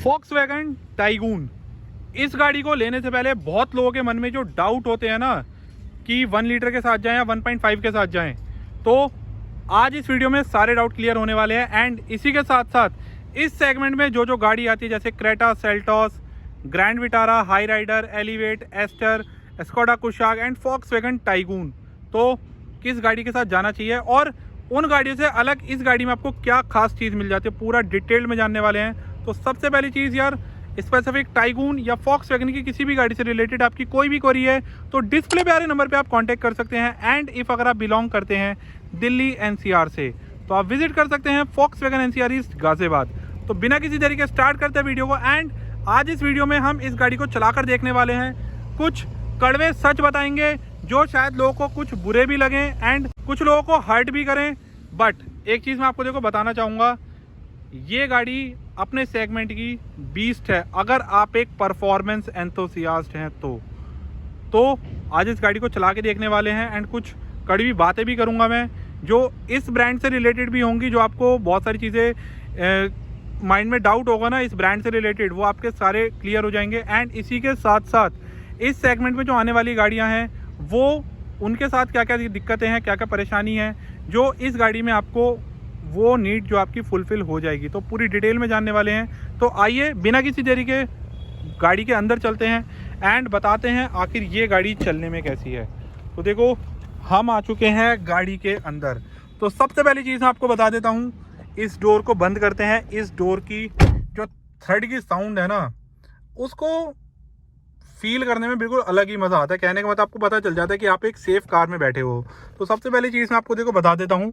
Volkswagen tycoon. इस गाड़ी को लेने से पहले बहुत लोगों के मन में जो डाउट होते हैं ना कि 1 लीटर के साथ जाएं या 1.5 के साथ जाएं, तो आज इस वीडियो में सारे डाउट क्लियर होने वाले हैं। एंड इसी के साथ साथ इस सेगमेंट में जो गाड़ी आती है जैसे Creta, Seltos, Grand Vitara, Hyryder, Elevate, Aster, Skoda Kushaq and Volkswagen Taigun, तो किस गाड़ी के साथ जाना चाहिए और उन गाड़ियों से अलग इस गाड़ी में आपको क्या खास चीज़ मिल जाती है, पूरा डिटेल में जानने वाले हैं। तो सबसे पहली चीज़ यार, स्पेसिफिक टाइगून या Volkswagen की किसी भी गाड़ी से रिलेटेड आपकी कोई भी क्वेरी है तो डिस्प्ले पे आ रहे नंबर पे आप कांटेक्ट कर सकते हैं। एंड इफ़ अगर आप बिलोंग करते हैं दिल्ली NCR से तो आप विजिट कर सकते हैं Volkswagen NCR ईस्ट गाजियाबाद। तो बिना किसी तरीके स्टार्ट करते हैं वीडियो को। एंड आज इस वीडियो में हम इस गाड़ी को चलाकर देखने वाले हैं, कुछ कड़वे सच बताएंगे जो शायद लोगों को कुछ बुरे भी लगें एंड कुछ लोगों को हर्ट भी करें। बट एक चीज़ मैं आपको बताना चाहूँगा, ये गाड़ी अपने सेगमेंट की बीस्ट है। अगर आप एक परफॉर्मेंस एंथुसियास्ट हैं तो आज इस गाड़ी को चला के देखने वाले हैं। एंड कुछ कड़वी बातें भी करूंगा मैं जो इस ब्रांड से रिलेटेड भी होंगी, जो आपको बहुत सारी चीज़ें माइंड में डाउट होगा ना इस ब्रांड से रिलेटेड, वो आपके सारे क्लियर हो जाएंगे। एंड इसी के साथ साथ इस सेगमेंट में जो आने वाली गाड़ियाँ हैं वो उनके साथ क्या क्या दिक्कतें हैं, क्या क्या परेशानी है, जो इस गाड़ी में आपको वो नीड जो आपकी फुलफिल हो जाएगी, तो पूरी डिटेल में जानने वाले हैं। तो आइए बिना किसी देरी के गाड़ी के अंदर चलते हैं एंड बताते हैं आखिर ये गाड़ी चलने में कैसी है। तो देखो हम आ चुके हैं गाड़ी के अंदर। तो सबसे पहली चीज़ मैं आपको बता देता हूँ, इस डोर को बंद करते हैं। इस डोर की जो थ्रेड की साउंड है ना, उसको फील करने में बिल्कुल अलग ही मज़ा आता है। कहने का मतलब आपको पता चल जाता है कि आप एक सेफ कार में बैठे हो। तो सबसे पहली चीज़ मैं आपको देखो बता देता हूँ,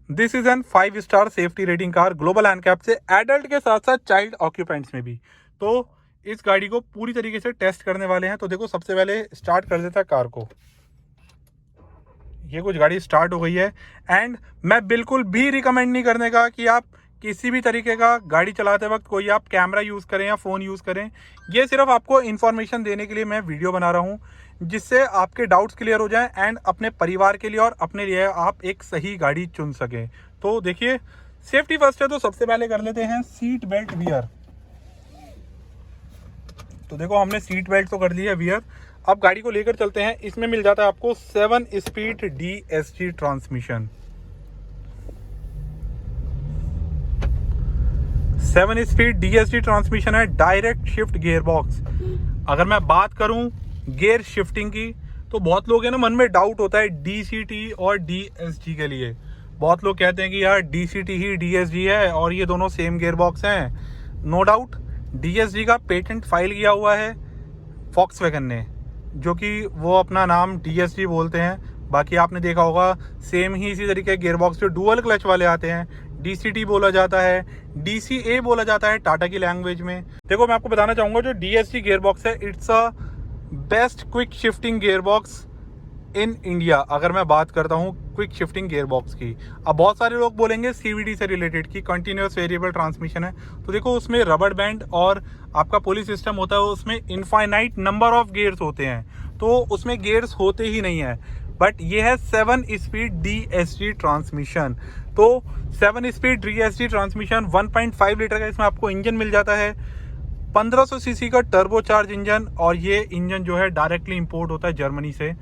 this is an 5 star safety rating car global NCAP से, एडल्ट के साथ साथ चाइल्ड ऑक्यूपेंट्स में भी। तो इस गाड़ी को पूरी तरीके से टेस्ट करने वाले हैं। तो देखो सबसे पहले स्टार्ट कर देता है कार को। ये कुछ गाड़ी स्टार्ट हो गई है। एंड मैं बिल्कुल भी रिकमेंड नहीं करने का कि आप किसी भी तरीके का गाड़ी चलाते वक्त कोई आप कैमरा यूज़ करें या फ़ोन यूज़ करें। ये सिर्फ आपको इन्फॉर्मेशन देने के लिए मैं वीडियो बना रहा हूँ, जिससे आपके डाउट्स क्लियर हो जाएं एंड अपने परिवार के लिए और अपने लिए आप एक सही गाड़ी चुन सकें। तो देखिए सेफ्टी फर्स्ट है, तो सबसे पहले कर लेते हैं सीट बेल्ट वियर। तो देखो हमने सीट बेल्ट तो कर ली है वियर। अब गाड़ी को लेकर चलते हैं। इसमें मिल जाता है आपको 7 speed DSG transmission. 7 speed DSG transmission है, डायरेक्ट शिफ्ट गियर बॉक्स। अगर मैं बात करूं गियर शिफ्टिंग की तो बहुत लोग हैं ना, मन में डाउट होता है DCT और DSG के लिए। बहुत लोग कहते हैं कि यार DCT ही DSG है और ये दोनों सेम गियर बॉक्स हैं। नो डाउट DSG का पेटेंट फाइल किया हुआ है Volkswagen ने, जो कि वो अपना नाम DSG बोलते हैं। बाकी आपने देखा होगा सेम ही इसी तरीके के गियर बॉक्स जो डुअल क्लच वाले आते हैं DCT बोला जाता है, DCA बोला जाता है टाटा की लैंग्वेज में। देखो मैं आपको बताना चाहूँगा जो DSG गियर बॉक्स है, it's a best quick shifting gear box in India. अगर मैं बात करता हूँ क्विक शिफ्टिंग गियर बॉक्स की, अब बहुत सारे लोग बोलेंगे CVT से रिलेटेड की कंटिन्यूस वेरिएबल ट्रांसमिशन है। तो देखो उसमें रबर बैंड और आपका पुली सिस्टम होता है, उसमें इनफाइनाइट नंबर ऑफ गियर्स होते हैं, तो उसमें गियर्स होते ही नहीं है। बट ये है 7 स्पीड DSG ट्रांसमिशन। तो 7 स्पीड DSG ट्रांसमिशन 1.5 लीटर का इसमें आपको इंजन मिल जाता है, 1500 सीसी का टर्बोचार्ज इंजन। और ये इंजन जो है डायरेक्टली इंपोर्ट होता है जर्मनी से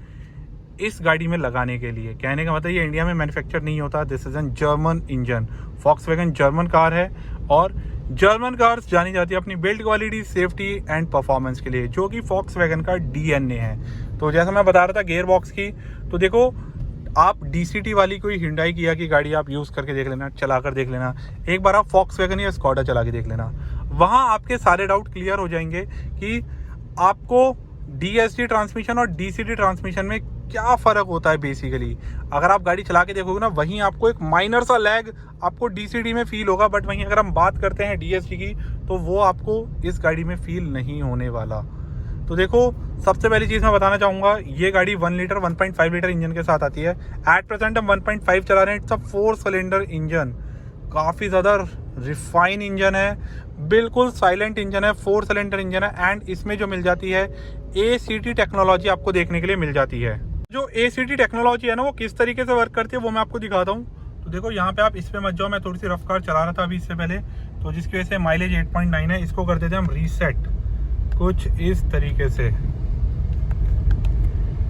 इस गाड़ी में लगाने के लिए। कहने का मतलब ये इंडिया में मैन्युफैक्चर नहीं होता। This is an German engine. Volkswagen German car है और जर्मन कार्स जानी जाती है अपनी build quality, safety and performance के लिए, जो कि Volkswagen का DNA है। तो जैसा मैं बता रहा था गियर बॉक्स की, तो देखो आप DCT वाली कोई Hyundai की की गाड़ी आप यूज़ करके देख लेना, चला कर देख लेना। एक बार आप Volkswagen या स्कोडा चला के देख लेना, वहाँ आपके सारे डाउट क्लियर हो जाएंगे कि आपको DSG ट्रांसमिशन और DCT ट्रांसमिशन में क्या फ़र्क होता है बेसिकली। अगर आप गाड़ी चला के देखोगे ना, वहीं आपको एक माइनर सा लैग आपको DCT में फील होगा, बट वहीं अगर हम बात करते हैं DSG की तो वो आपको इस गाड़ी में फील नहीं होने वाला। तो देखो सबसे पहली चीज़ मैं बताना चाहूँगा, ये गाड़ी 1 लीटर 1.5 लीटर इंजन के साथ आती है। एट प्रेजेंट हम 1.5 चला रहे हैं। इट्स अ 4 सिलेंडर इंजन, काफ़ी ज़्यादा रिफाइन इंजन है, बिल्कुल साइलेंट इंजन है, 4 सिलेंडर इंजन है। एंड इसमें जो मिल जाती है ACT टेक्नोलॉजी आपको देखने के लिए मिल जाती है। जो ACT टेक्नोलॉजी है ना, वो किस तरीके से वर्क करती है वो मैं आपको दिखाता हूँ। तो देखो यहाँ पे आप इस पे मत जाओ, मैं थोड़ी सी रफ कार चला रहा था अभी इससे पहले। तो जिसकी वजह से माइलेज 8.9 है। इसको कर देते हैं हम रीसेट कुछ इस तरीके से।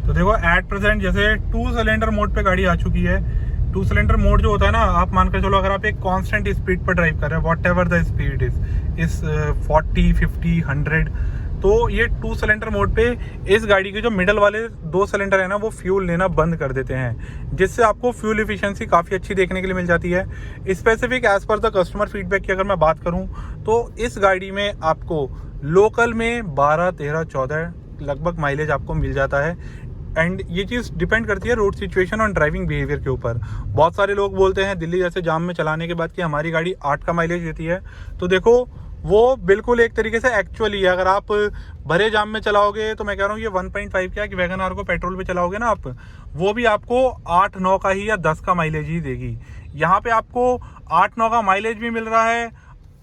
तो देखो एट प्रेजेंट जैसे 2 सिलेंडर मोड पे गाड़ी आ चुकी है। 2 सिलेंडर मोड जो होता है ना, आप मान कर चलो अगर आप एक कांस्टेंट स्पीड पर ड्राइव कर रहे हैं, what ever the speed is 40, 50, 100, तो ये 2 सिलेंडर मोड पे इस गाड़ी के जो मिडल वाले 2 सिलेंडर है ना, वो फ्यूल लेना बंद कर देते हैं, जिससे आपको फ्यूल एफिशिएंसी काफ़ी अच्छी देखने के लिए मिल जाती है। Specific as per the customer feedback की अगर मैं बात करूं तो इस गाड़ी में आपको लोकल में 12, 13, 14 लगभग माइलेज आपको मिल जाता है। एंड ये चीज़ डिपेंड करती है रोड सिचुएशन और ड्राइविंग बिहेवियर के ऊपर। बहुत सारे लोग बोलते हैं दिल्ली जैसे जाम में चलाने के बाद कि हमारी गाड़ी 8 का माइलेज देती है। तो देखो वो बिल्कुल एक तरीके से एक्चुअली अगर आप भरे जाम में चलाओगे तो मैं कह रहा हूँ ये 1.5 क्या कि वैगन आर को पेट्रोल पे चलाओगे ना आप, वो भी आपको 8-9 का ही या 10 का माइलेज ही देगी। यहाँ पे आपको 8-9 का माइलेज भी मिल रहा है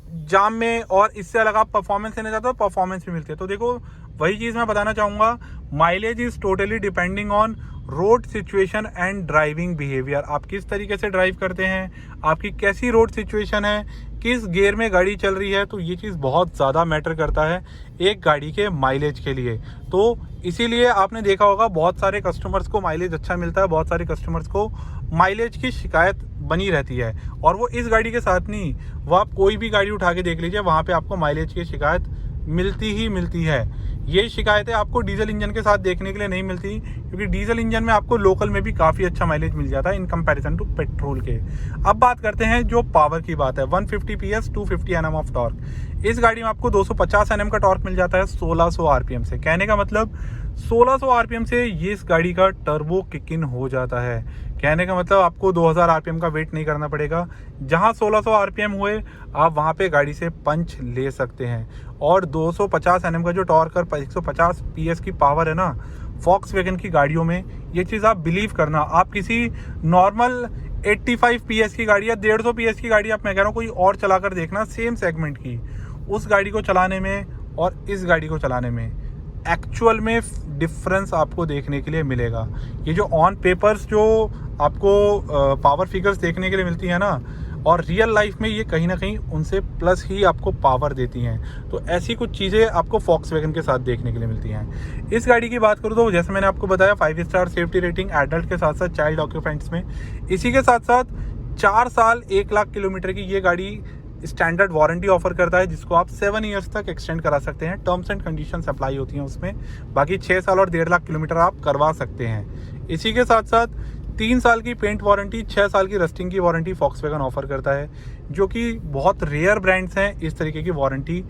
जाम में, और इससे अलग आप परफॉर्मेंस लेना चाहते हो, परफॉर्मेंस भी मिलती है। तो देखो वही चीज़ मैं बताना चाहूँगा, mileage is totally depending on road situation and driving behaviour. आप किस तरीके से ड्राइव करते हैं, आपकी कैसी रोड सिचुएशन है, किस गियर में गाड़ी चल रही है, तो ये चीज़ बहुत ज़्यादा मैटर करता है एक गाड़ी के माइलेज के लिए। तो इसीलिए आपने देखा होगा बहुत सारे कस्टमर्स को माइलेज अच्छा मिलता है, बहुत सारे कस्टमर्स को माइलेज की शिकायत बनी रहती है। और वो इस गाड़ी के साथ नहीं, वो आप कोई भी गाड़ी उठा के देख लीजिए, वहाँ पे आपको माइलेज की शिकायत मिलती ही मिलती है। ये शिकायतें आपको डीजल इंजन के साथ देखने के लिए नहीं मिलती, क्योंकि डीजल इंजन में आपको लोकल में भी काफ़ी अच्छा माइलेज मिल जाता है इन कंपैरिजन टू पेट्रोल के। अब बात करते हैं जो पावर की बात है, 150 PS 250 Nm ऑफ टॉर्क। इस गाड़ी में आपको 250 Nm का टॉर्क मिल जाता है 1600 RPM से। कहने का मतलब 1600 RPM से ये इस गाड़ी का टर्बो किक इन हो जाता है। कहने का मतलब आपको 2000 RPM का वेट नहीं करना पड़ेगा। जहां 1600 RPM हुए आप वहां पे गाड़ी से पंच ले सकते हैं। और 250 Nm का जो टॉर्क और 150 PS की पावर है ना वॉक्सवैगन की गाड़ियों में, ये चीज़ आप बिलीव करना, आप किसी नॉर्मल 85 PS की गाड़ी या 150 PS की गाड़ी आप मैं कह रहा हूँ कोई और चलाकर देखना सेम सेगमेंट की, उस गाड़ी को चलाने में और इस गाड़ी को चलाने में एक्चुअल में डिफरेंस आपको देखने के लिए मिलेगा। ये जो ऑन पेपर्स जो आपको पावर फिगर्स देखने के लिए मिलती है ना, और रियल लाइफ में ये कहीं ना कहीं उनसे प्लस ही आपको पावर देती हैं। तो ऐसी कुछ चीज़ें आपको वॉक्सवैगन के साथ देखने के लिए मिलती हैं। इस गाड़ी की बात करूँ तो जैसे मैंने आपको बताया 5 स्टार सेफ्टी रेटिंग एडल्ट के साथ साथ चाइल्ड ऑक्यूपेंट्स में। इसी के साथ साथ 4 साल 1 लाख किलोमीटर की ये गाड़ी स्टैंडर्ड वारंटी ऑफर करता है, जिसको आप 7 ईयर्स तक एक्सटेंड करा सकते हैं। टर्म्स एंड कंडीशंस अप्लाई होती हैं उसमें। बाकी 6 साल और 1.5 लाख किलोमीटर आप करवा सकते हैं। इसी के साथ साथ 3 साल की पेंट वारंटी, 6 साल की रस्टिंग की वारंटी वॉक्सवैगन ऑफर करता है, जो कि बहुत रेयर ब्रांड्स हैं इस तरीके की वारंटी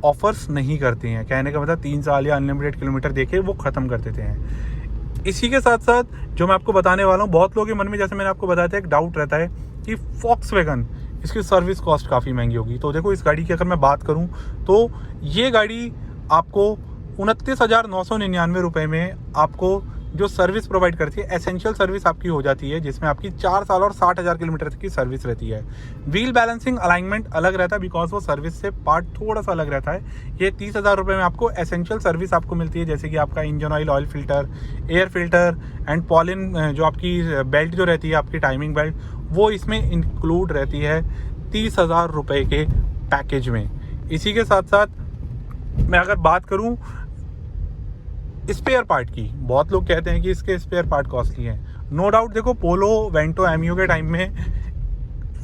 ऑफर्स नहीं करती हैं। कहने का मतलब 3 साल या अनलिमिटेड किलोमीटर देके वो ख़त्म कर देते हैं। इसी के साथ साथ जो मैं आपको बताने वाला हूँ, बहुत लोगों के मन में जैसे मैंने आपको बताया था एक डाउट रहता है कि वॉक्सवैगन इसकी सर्विस कॉस्ट काफ़ी महंगी होगी। तो देखो इस गाड़ी की अगर मैं बात करूं तो ये गाड़ी आपको 29,999 रुपये में आपको जो सर्विस प्रोवाइड करती है, एसेंशियल सर्विस आपकी हो जाती है, जिसमें आपकी 4 साल और 60,000 किलोमीटर की सर्विस रहती है। व्हील बैलेंसिंग अलाइनमेंट अलग रहता है, बिकॉज वो सर्विस से पार्ट थोड़ा सा अलग रहता है। ये 30,000 रुपये में आपको एसेंशियल सर्विस आपको मिलती है, जैसे कि आपका engine oil filter, air filter and pollen, जो आपकी बेल्ट जो रहती है आपकी टाइमिंग बेल्ट, वो इसमें इंक्लूड रहती है 30,000 रुपये के पैकेज में। इसी के साथ साथ मैं अगर बात करूं स्पेयर पार्ट की, बहुत लोग कहते हैं कि इसके स्पेयर पार्ट कॉस्टली हैं। नो डाउट, देखो पोलो, वेंटो, एमियो के टाइम में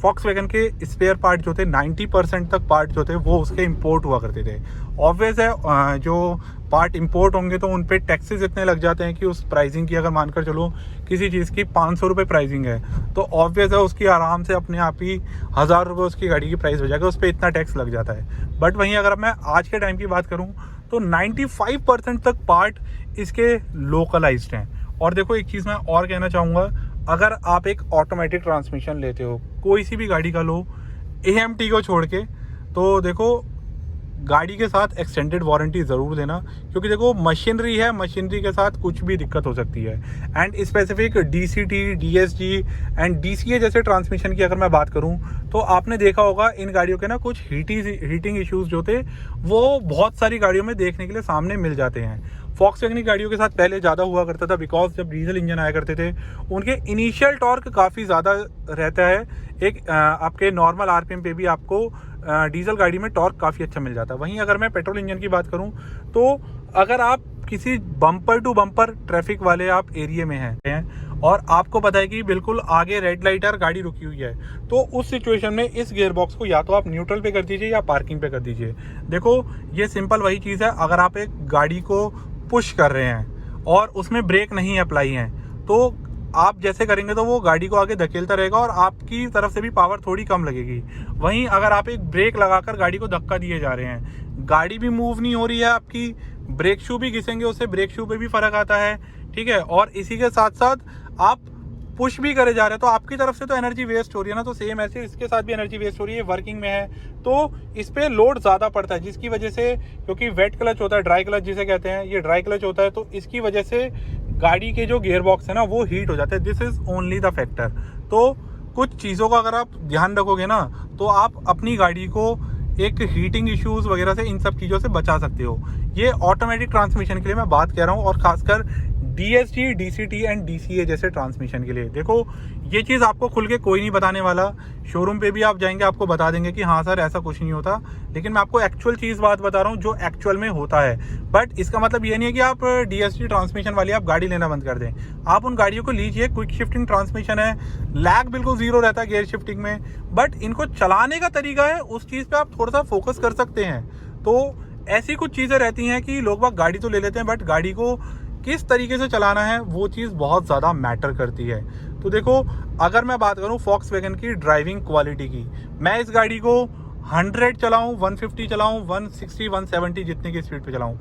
वॉक्सवैगन के स्पेयर पार्ट जो थे 90% तक पार्ट जो थे वो उसके इंपोर्ट हुआ करते थे। ऑब्वियस है जो पार्ट इंपोर्ट होंगे तो उन पर टैक्सेस इतने लग जाते हैं कि उस प्राइसिंग की अगर मानकर चलो किसी चीज़ की 500 रुपये प्राइसिंग है, तो ऑब्वियस है उसकी आराम से अपने आप ही 1000 रुपये उसकी गाड़ी की प्राइस हो जाएगा, उस पर इतना टैक्स लग जाता है। बट वहीं अगर मैं आज के टाइम की बात करूँ तो 95% तक पार्ट इसके लोकलाइज्ड हैं। और देखो एक चीज़ मैं और कहना चाहूँगा, अगर आप एक ऑटोमेटिक ट्रांसमिशन लेते हो कोई सी भी गाड़ी का लो AMT को छोड़ के, तो देखो गाड़ी के साथ एक्सटेंडेड वारंटी ज़रूर देना, क्योंकि देखो मशीनरी है, मशीनरी के साथ कुछ भी दिक्कत हो सकती है। And specific DCT, DSG and DCA जैसे ट्रांसमिशन की अगर मैं बात करूं तो आपने देखा होगा इन गाड़ियों के ना कुछ हीटिंग इश्यूज जो थे वो बहुत सारी गाड़ियों में देखने के लिए सामने मिल जाते हैं। वॉक्सवैगन गाड़ियों के साथ पहले ज़्यादा हुआ करता था, बिकॉज जब डीजल इंजन आया करते थे उनके इनिशियल टॉर्क काफ़ी ज़्यादा रहता है। एक आपके नॉर्मल RPM पे भी आपको डीजल गाड़ी में टॉर्क काफ़ी अच्छा मिल जाता है। वहीं अगर मैं पेट्रोल इंजन की बात करूं तो अगर आप किसी बम्पर टू बम्पर ट्रैफिक वाले आप एरिया में हैं और आपको पता है कि बिल्कुल आगे रेड लाइट है, गाड़ी रुकी हुई है, तो उस सिचुएशन में इस गियर बॉक्स को या तो आप न्यूट्रल पे कर दीजिए या पार्किंग पे कर दीजिए। देखो ये सिंपल वही चीज़ है, अगर आप एक गाड़ी को पुश कर रहे हैं और उसमें ब्रेक नहीं अप्लाई है तो आप जैसे करेंगे तो वो गाड़ी को आगे धकेलता रहेगा और आपकी तरफ से भी पावर थोड़ी कम लगेगी। वहीं अगर आप एक ब्रेक लगाकर गाड़ी को धक्का दिए जा रहे हैं, गाड़ी भी मूव नहीं हो रही है, आपकी ब्रेक शू भी घिसेंगे, उससे ब्रेक शू पे भी फर्क आता है, ठीक है। और इसी के साथ साथ आप पुश भी करे जा रहे हैं तो आपकी तरफ से तो एनर्जी वेस्ट हो रही है ना, तो सेम ऐसे इसके साथ भी एनर्जी वेस्ट हो रही है। वर्किंग में है तो इस पे लोड ज़्यादा पड़ता है, जिसकी वजह से, क्योंकि वेट क्लच होता है, ड्राई क्लच जिसे कहते हैं, ये ड्राई क्लच होता है, तो इसकी वजह से गाड़ी के जो गियर बॉक्स है ना वो हीट हो जाते हैं। This is only the factor. तो कुछ चीज़ों का अगर आप ध्यान रखोगे ना तो आप अपनी गाड़ी को एक हीटिंग इश्यूज वगैरह से, इन सब चीज़ों से बचा सकते हो। ये ऑटोमेटिक ट्रांसमिशन के लिए मैं बात कह रहा हूँ, और खासकर DSG, DCT एंड DCA जैसे ट्रांसमिशन के लिए। देखो ये चीज़ आपको खुल के कोई नहीं बताने वाला, शोरूम पे भी आप जाएंगे आपको बता देंगे कि हाँ सर ऐसा कुछ नहीं होता, लेकिन मैं आपको एक्चुअल चीज़ बात बता रहा हूँ जो एक्चुअल में होता है। बट इसका मतलब ये नहीं है कि आप DSG ट्रांसमिशन वाली आप गाड़ी लेना बंद कर दें। आप उन गाड़ियों को लीजिए, क्विक शिफ्टिंग ट्रांसमिशन है, लैग बिल्कुल जीरो रहता है गियर शिफ्टिंग में, बट इनको चलाने का तरीका है उस चीज़ पर आप थोड़ा सा फोकस कर सकते हैं। तो ऐसी कुछ चीज़ें रहती हैं कि लोग बाग गाड़ी तो ले लेते हैं, बट गाड़ी को किस तरीके से चलाना है वो चीज़ बहुत ज़्यादा मैटर करती है। तो देखो अगर मैं बात करूँ Volkswagen की ड्राइविंग क्वालिटी की, मैं इस गाड़ी को 100 चलाऊँ, 150 चलाऊँ, 160, 170 जितने की स्पीड पे चलाऊँ,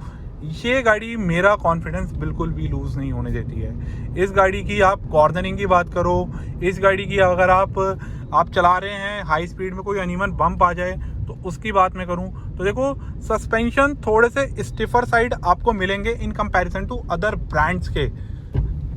ये गाड़ी मेरा कॉन्फिडेंस बिल्कुल भी लूज़ नहीं होने देती है। इस गाड़ी की आप कॉर्नरिंग की बात करो, इस गाड़ी की अगर आप चला रहे हैं हाई स्पीड में, कोई अनइवन बम्प आ जाए तो उसकी बात मैं करूं तो देखो सस्पेंशन थोड़े से स्टिफर साइड आपको मिलेंगे in comparison to other brands के।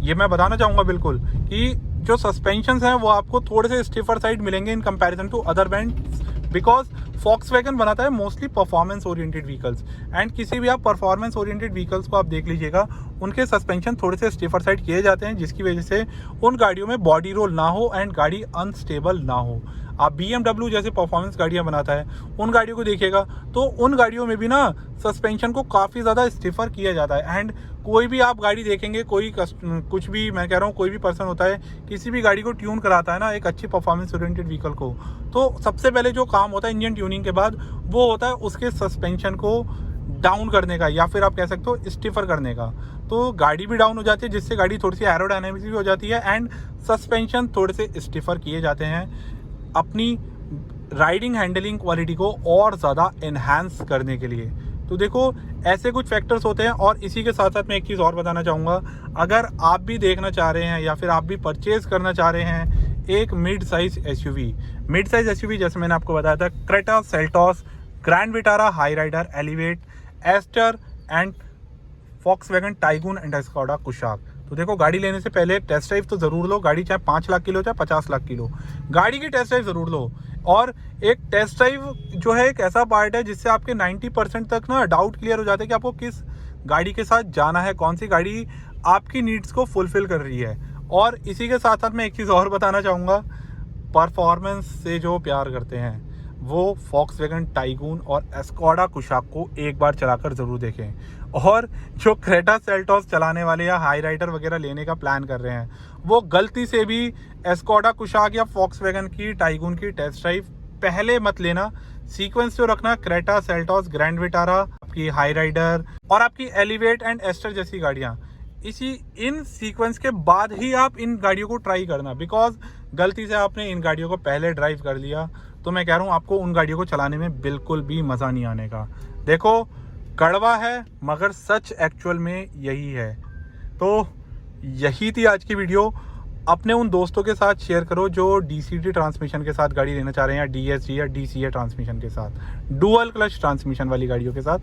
ये मैं बताना चाहूँगा बिल्कुल कि जो सस्पेंशन हैं वो आपको थोड़े से स्टिफर साइड मिलेंगे in comparison to other brands, because Volkswagen बनाता है mostly performance oriented vehicles, and किसी भी आप परफॉर्मेंस ओरिएंटेड व्हीकल्स को आप देख लीजिएगा, उनके सस्पेंशन थोड़े से स्टिफर साइड किए जाते हैं, जिसकी वजह से उन गाड़ियों में बॉडी रोल ना हो एंड गाड़ी अनस्टेबल ना हो। आप BMW जैसे परफॉर्मेंस गाड़ियां बनाता है उन गाड़ियों को देखिएगा तो उन गाड़ियों में भी ना सस्पेंशन को काफ़ी ज़्यादा स्टिफर किया जाता है। एंड कोई भी आप गाड़ी देखेंगे, कुछ भी मैं कह रहा हूँ, कोई भी पर्सन होता है किसी भी गाड़ी को ट्यून कराता है ना एक अच्छी परफॉर्मेंस ओरिएंटेड व्हीकल को, तो सबसे पहले जो काम होता है इंजन ट्यूनिंग के बाद वो होता है उसके सस्पेंशन को डाउन करने का, या फिर आप कह सकते हो स्टिफर करने का। तो गाड़ी भी डाउन हो जाती है जिससे गाड़ी थोड़ी सी एरोडायनामिक्स भी हो जाती है एंड सस्पेंशन थोड़े से स्टिफर किए जाते हैं अपनी राइडिंग हैंडलिंग क्वालिटी को और ज़्यादा एनहांस करने के लिए। तो देखो ऐसे कुछ फैक्टर्स होते हैं। और इसी के साथ साथ मैं एक चीज़ और बताना चाहूँगा, अगर आप भी देखना चाह रहे हैं या फिर आप भी परचेज़ करना चाह रहे हैं एक मिड साइज एसयूवी जैसे मैंने आपको बताया था, Creta, Seltos, Grand Vitara, Hyryder, Elevate, Aster and Volkswagen Taigun and Skoda Kushaq. तो देखो गाड़ी लेने से पहले टेस्ट ड्राइव तो ज़रूर लो, गाड़ी चाहे 5 लाख किलो चाहे 50 लाख किलो, गाड़ी की टेस्ट ड्राइव ज़रूर लो। और एक टेस्ट ड्राइव जो है एक ऐसा पार्ट है जिससे आपके 90% तक ना डाउट क्लियर हो जाता है कि आपको किस गाड़ी के साथ जाना है, कौन सी गाड़ी आपकी नीड्स को फुलफिल कर रही है। और इसी के साथ साथ मैं एक चीज़ और बताना चाहूँगा, परफॉर्मेंस से जो प्यार करते हैं वो Volkswagen टाइगून और स्कोडा कुशाक को एक बार चलाकर ज़रूर देखें। और जो क्रेटा सेल्टॉस चलाने वाले या हाई राइडर वगैरह लेने का प्लान कर रहे हैं वो गलती से भी स्कोडा कुशाक या Volkswagen की टाइगून की टेस्ट ड्राइव पहले मत लेना। सीक्वेंस जो रखना क्रेटा, सेल्टॉस, ग्रैंड विटारा, आपकी हाई राइडर और आपकी एलिवेट एंड एस्टर जैसी गाड़ियाँ, इन सीक्वेंस के बाद ही आप इन गाड़ियों को ट्राई करना। बिकॉज गलती से आपने इन गाड़ियों को पहले ड्राइव कर लिया तो मैं कह रहा हूँ आपको उन गाड़ियों को चलाने में बिल्कुल भी मज़ा नहीं आने का। देखो कड़वा है मगर सच एक्चुअल में यही है। तो यही थी आज की वीडियो। अपने उन दोस्तों के साथ शेयर करो जो DCT ट्रांसमिशन के साथ गाड़ी लेना चाह रहे हैं, या DSG या DCA ट्रांसमिशन के साथ, डुअल क्लच ट्रांसमिशन वाली गाड़ियों के साथ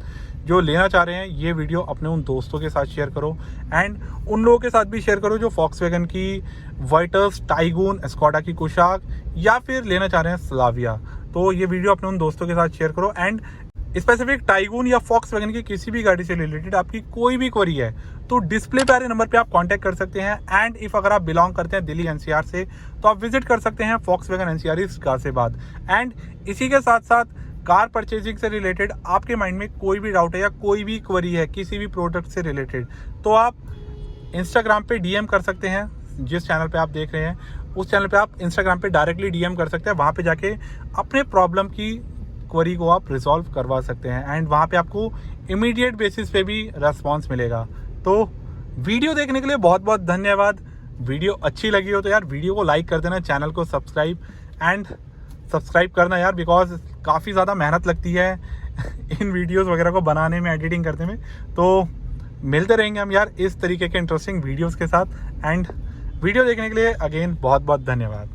जो लेना चाह रहे हैं। ये वीडियो अपने उन दोस्तों के साथ शेयर करो एंड उन लोगों के साथ भी शेयर करो जो Volkswagen की वाइटर्स, टाइगून, स्कोडा की कुशाक या फिर लेना चाह रहे हैं स्लाविया। तो ये वीडियो अपने उन दोस्तों के साथ शेयर करो। एंड स्पेसिफिक टाइगून या Volkswagen की किसी भी गाड़ी से रिलेटेड आपकी कोई भी क्वेरी है तो डिस्प्ले पे आ रहे नंबर पे आप कांटेक्ट कर सकते हैं। एंड इफ अगर आप बिलोंग करते हैं दिल्ली NCR से तो आप विजिट कर सकते हैं Volkswagen NCR गाजियाबाद। एंड इसी के साथ साथ कार परचेजिंग से रिलेटेड आपके माइंड में कोई भी डाउट है या कोई भी क्वेरी है किसी भी प्रोडक्ट से रिलेटेड, तो आप इंस्टाग्राम पे डीएम कर सकते हैं। जिस चैनल पे आप देख रहे हैं उस चैनल पे आप इंस्टाग्राम पे डायरेक्टली डीएम कर सकते हैं। वहाँ पे जाके अपने प्रॉब्लम की क्वेरी को आप रिजॉल्व करवा सकते हैं एंड वहाँ पे आपको इमीडिएट बेसिस पे भी रेस्पॉन्स मिलेगा। तो वीडियो देखने के लिए बहुत बहुत धन्यवाद। वीडियो अच्छी लगी हो तो यार वीडियो को लाइक कर देना, चैनल को सब्सक्राइब करना यार, बिकॉज काफ़ी ज़्यादा मेहनत लगती है इन वीडियोस वगैरह को बनाने में, एडिटिंग करने में। तो मिलते रहेंगे हम यार इस तरीके के इंटरेस्टिंग वीडियोस के साथ। एंड वीडियो देखने के लिए अगेन बहुत बहुत धन्यवाद।